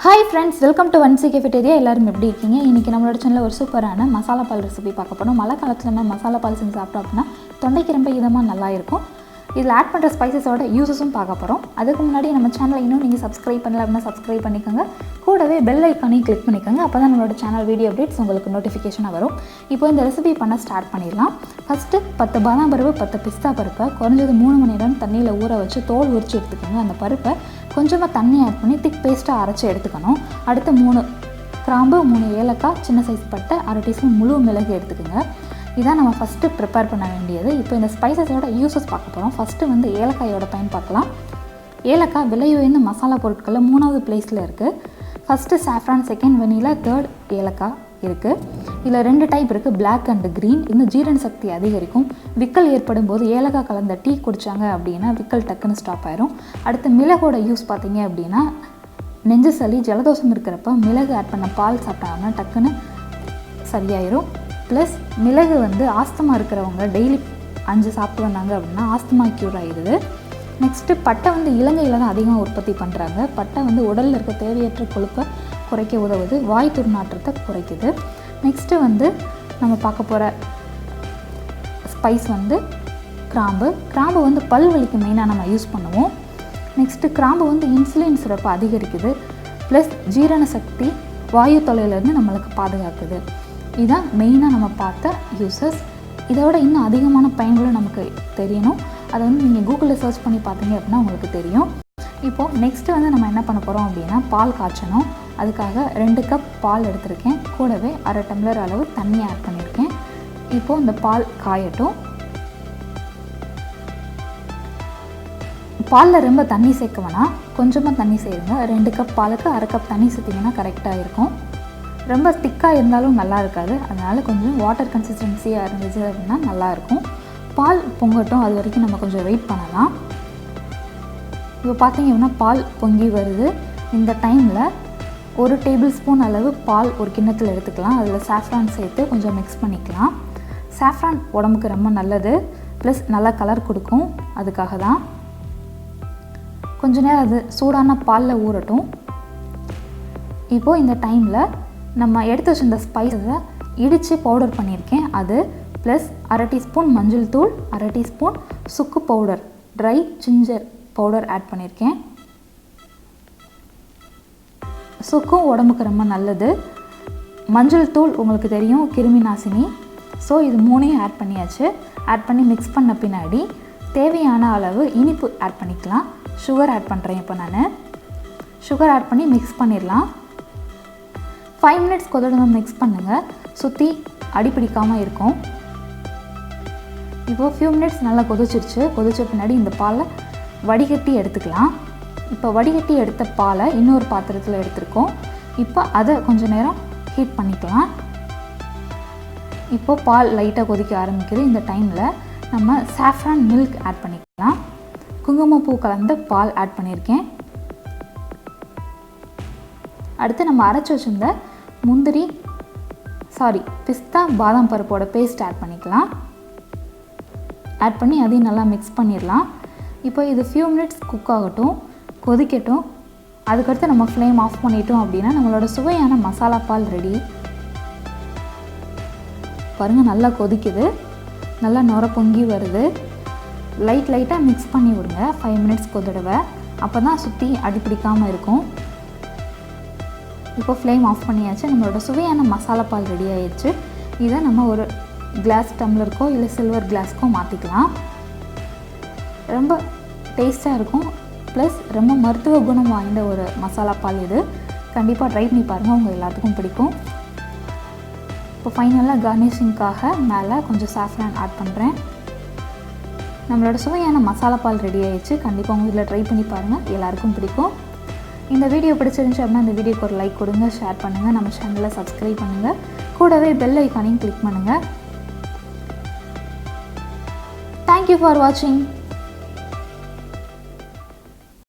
Hi friends, welcome to 1C Cafeteria. எல்லாரும் எப்படி இருக்கீங்க? இன்னைக்கு நம்மளோட சேனல்ல ஒரு சூப்பரான மசாலா பால் ரெசிபி பார்க்க போறோம். மழை காலத்துல நம்ம மசாலா பால் செஞ்சு சாப்பிட்டோம் அப்படினா தொண்டைக்கு ரொம்ப இதமா நல்லா இருக்கும். இதில் ஆட் பண்ணுற ஸ்பைசஸோட யூஸஸும் பார்க்க போகிறோம். அதுக்கு முன்னாடி நம்ம சேனலை இன்னும் நீங்கள் சப்ஸ்கிரைப் பண்ணல அப்படின்னா சப்ஸ்கிரைப் பண்ணிக்கோங்க. கூடவே பெல் ஐக்கானையும் கிளிக் பண்ணிக்கோங்க. அப்போ தான் நம்மளோட சேனல் வீடியோ அப்டேட்ஸ் உங்களுக்கு நோட்டிஃபிகேஷனாக வரும். இப்போ இந்த ரெசிபி பண்ண ஸ்டார்ட் பண்ணிடலாம். ஃபஸ்ட்டு 10 பாதாம் பருப்பு 10 பிஸ்தா பருப்பை குறைஞ்சது 3 மணி நேரம் தண்ணியில் ஊற வச்சு தோல் உரிச்சு எடுத்துக்கோங்க. அந்த பருப்பை கொஞ்சமாக தண்ணி ஆட் பண்ணி திக் பேஸ்ட்டாக அரைச்சி எடுத்துக்கணும். அடுத்து 3 கிராம்பு, 3 ஏலக்காய், சின்ன சைஸ் பட்டை, 1/2 டீஸ்பூன் முழு மிளகு எடுத்துக்கோங்க. இதான் நம்ம ஃபஸ்ட்டு ப்ரிப்பேர் பண்ண வேண்டியது. இப்போ இந்த ஸ்பைசஸோட யூஸஸ் பார்க்க போகிறோம். ஃபஸ்ட்டு வந்து ஏலக்காயோட பயன் பார்க்கலாம். ஏலக்காய் விலை உயர்ந்த மசாலா பொருட்களில் 3வது பிளேஸில் இருக்குது. First saffron, second vanilla, third ஏலக்காய் இருக்குது. இதில் 2 டைப் இருக்குது, பிளாக் அண்ட் க்ரீன். இந்த ஜீரண சக்தி அதிகரிக்கும். விக்கல் ஏற்படும் போது ஏலக்காய் கலந்த டீ குடித்தாங்க அப்படின்னா விக்கல் டக்குன்னு ஸ்டாப் ஆயிரும். அடுத்து மிளகோட யூஸ் பார்த்தீங்க அப்படின்னா நெஞ்சு சளி, ஜலதோஷம் இருக்கிறப்ப மிளகு ஆட் பண்ண பால் சாப்பிட்டாங்கன்னா டக்குன்னு சரியாயிரும். ப்ளஸ் மிளகு வந்து ஆஸ்துமா இருக்கிறவங்க டெய்லி 5 சாப்பிட்டு வந்தாங்க அப்படின்னா ஆஸ்துமா க்யூர் ஆகிடுது. நெக்ஸ்ட்டு பட்டை வந்து இலங்கையில் தான் அதிகமாக உற்பத்தி பண்ணுறாங்க. பட்டை வந்து உடலில் இருக்க தேவையற்ற கொழுப்பை குறைக்க உதவுது, வாய் துர்நாற்றத்தை குறைக்குது. நெக்ஸ்ட்டு வந்து நம்ம பார்க்க போகிற ஸ்பைஸ் வந்து கிராம்பு. கிராம்பு வந்து பல் வலிக்கு மெயினாக நம்ம யூஸ் பண்ணுவோம். நெக்ஸ்ட்டு கிராம்பு வந்து இன்சுலின் சுரப்பை அதிகரிக்குது. ப்ளஸ் ஜீரண சக்தி, வாயு தொல்லையிலேருந்து நம்மளுக்கு பாதுகாக்குது. இதுதான் மெயினாக நம்ம பார்த்த யூசஸ். இதோட இன்னும் அதிகமான பயன்களும் நமக்கு தெரியணும். அதை வந்து நீங்கள் கூகுளில் சர்ச் பண்ணி பார்த்தீங்க அப்படின்னா உங்களுக்கு தெரியும். இப்போது நெக்ஸ்ட்டு வந்து நம்ம என்ன பண்ண போகிறோம் அப்படின்னா பால் காய்ச்சணும். அதுக்காக 2 கப் பால் எடுத்திருக்கேன். கூடவே 1/2 டம்ளர் அளவு தண்ணி ஆட் பண்ணியிருக்கேன். இப்போது இந்த பால் காயட்டும். பாலில் ரொம்ப தண்ணி சேர்க்க வேணாம், கொஞ்சமாக தண்ணி சேருங்க. 2 கப் பாலுக்கு 1/2 கப் தண்ணி சேர்த்திங்கன்னா கரெக்டாக இருக்கும். ரொம்ப திக்காக இருந்தாலும் நல்லா இருக்காது. அதனால் கொஞ்சம் வாட்டர் கன்சிஸ்டன்சியாக இருந்துச்சு அப்படின்னா நல்லாயிருக்கும். பால் பொங்கட்டும், அது வரைக்கும் நம்ம கொஞ்சம் வெயிட் பண்ணலாம். இப்போ பார்த்தீங்க அப்படின்னா பால் பொங்கி வருது. இந்த டைமில் 1 டேபிள் ஸ்பூன் அளவு பால் ஒரு கிண்ணத்தில் எடுத்துக்கலாம். அதில் சாஃப்ரான் சேர்த்து கொஞ்சம் மிக்ஸ் பண்ணிக்கலாம். சாஃப்ரான் உடம்புக்கு ரொம்ப நல்லது, ப்ளஸ் நல்லா கலர் கொடுக்கும். அதுக்காக தான் கொஞ்ச நேரம் அது சூடான பாலில் ஊறட்டும். இப்போது இந்த டைமில் நம்ம எடுத்து வச்சிருந்த ஸ்பைஸை இடித்து பவுடர் பண்ணியிருக்கேன். அது ப்ளஸ் 1/2 டீஸ்பூன் மஞ்சள் தூள், 1/2 டீஸ்பூன் சுக்கு powder, dry ginger powder add பண்ணியிருக்கேன். சுக்கும் உடம்புக்கு ரொம்ப நல்லது. மஞ்சள் தூள் உங்களுக்கு தெரியும், கிருமி நாசினி. ஸோ இது 3ஐயும் ஆட் பண்ணியாச்சு. ஆட் பண்ணி மிக்ஸ் பண்ண பின்னாடி தேவையான அளவு இனிப்பு ஆட் பண்ணிக்கலாம். சுகர் ஆட் பண்ணுறேன். இப்போ நான் சுகர் ஆட் பண்ணி மிக்ஸ் பண்ணிடலாம். 5 மினிட்ஸ் கொதிடுங்க, மிக்ஸ் பண்ணுங்கள். சுற்றி அடிப்பிடிக்காமல் இருக்கும். இப்போது ஃபியூ மினிட்ஸ் நல்லா கொதிச்சிருச்சு. கொதிச்ச பின்னாடி இந்த பாலை வடிகட்டி எடுத்துக்கலாம். இப்போ வடிகட்டி எடுத்த பாலை இன்னொரு பாத்திரத்தில் எடுத்துருக்கோம். இப்போ அதை கொஞ்சம் நேரம் ஹீட் பண்ணிக்கலாம். இப்போது பால் லைட்டாக கொதிக்க ஆரம்பிக்குது. இந்த டைமில் நம்ம சாஃப்ரான் மில்க் ஆட் பண்ணிக்கலாம். குங்குமப்பூ கலந்த பால் ஆட் பண்ணியிருக்கேன். அடுத்து நம்ம அரைச்சி வச்சுருந்த பிஸ்தா பாதாம் பருப்போட பேஸ்ட் ஆட் பண்ணிக்கலாம். ஆட் பண்ணி அதையும் நல்லா மிக்ஸ் பண்ணிடலாம். இப்போ இது ஃபியூ மினிட்ஸ் குக் ஆகட்டும், கொதிக்கட்டும். அதுக்கடுத்து நம்ம ஃப்ளேம் ஆஃப் பண்ணிட்டோம் அப்படின்னா நம்மளோட சுவையான மசாலா பால் ரெடி. பாருங்கள், நல்லா கொதிக்குது, நல்லா நுர பொங்கி வருது. லைட்டாக மிக்ஸ் பண்ணி விடுங்க 5 மினிட்ஸ் கொதிடுவை. அப்போ தான் சுற்றி அடிப்பிடிக்காமல் இருக்கும். இப்போ ஃப்ளேம் ஆஃப் பண்ணியாச்சு. நம்மளோட சுவையான மசாலா பால் ரெடி ஆயிடுச்சு. இதை நம்ம ஒரு கிளாஸ் டம்ளருக்கோ இல்லை சில்வர் கிளாஸ்க்கோ மாற்றிக்கலாம். ரொம்ப டேஸ்ட்டாக இருக்கும். ப்ளஸ் ரொம்ப மருத்துவ குணம் வாய்ந்த ஒரு மசாலா பால் இது. கண்டிப்பாக ட்ரை பண்ணி பாருங்கள், உங்கள் எல்லாத்துக்கும் பிடிக்கும். இப்போ ஃபைனலாக கார்னிஷிங்காக மேலே கொஞ்சம் சாஃப்ரான் ஆட் பண்ணுறேன். நம்மளோட சுவையான மசாலா பால் ரெடி ஆயிடுச்சு. கண்டிப்பாக உங்கள் இதில் ட்ரை பண்ணி பாருங்கள், எல்லாருக்கும் பிடிக்கும். இந்த வீடியோ பிடிச்சிருந்துச்சு அப்படின்னா இந்த வீடியோக்கு ஒரு லைக் கொடுங்க, ஷேர் பண்ணுங்கள், நம்ம சேனலை சப்ஸ்கிரைப் பண்ணுங்கள். கூடவே பெல் ஐக்கானையும் கிளிக் பண்ணுங்கள். தேங்க்யூ ஃபார் வாட்சிங்.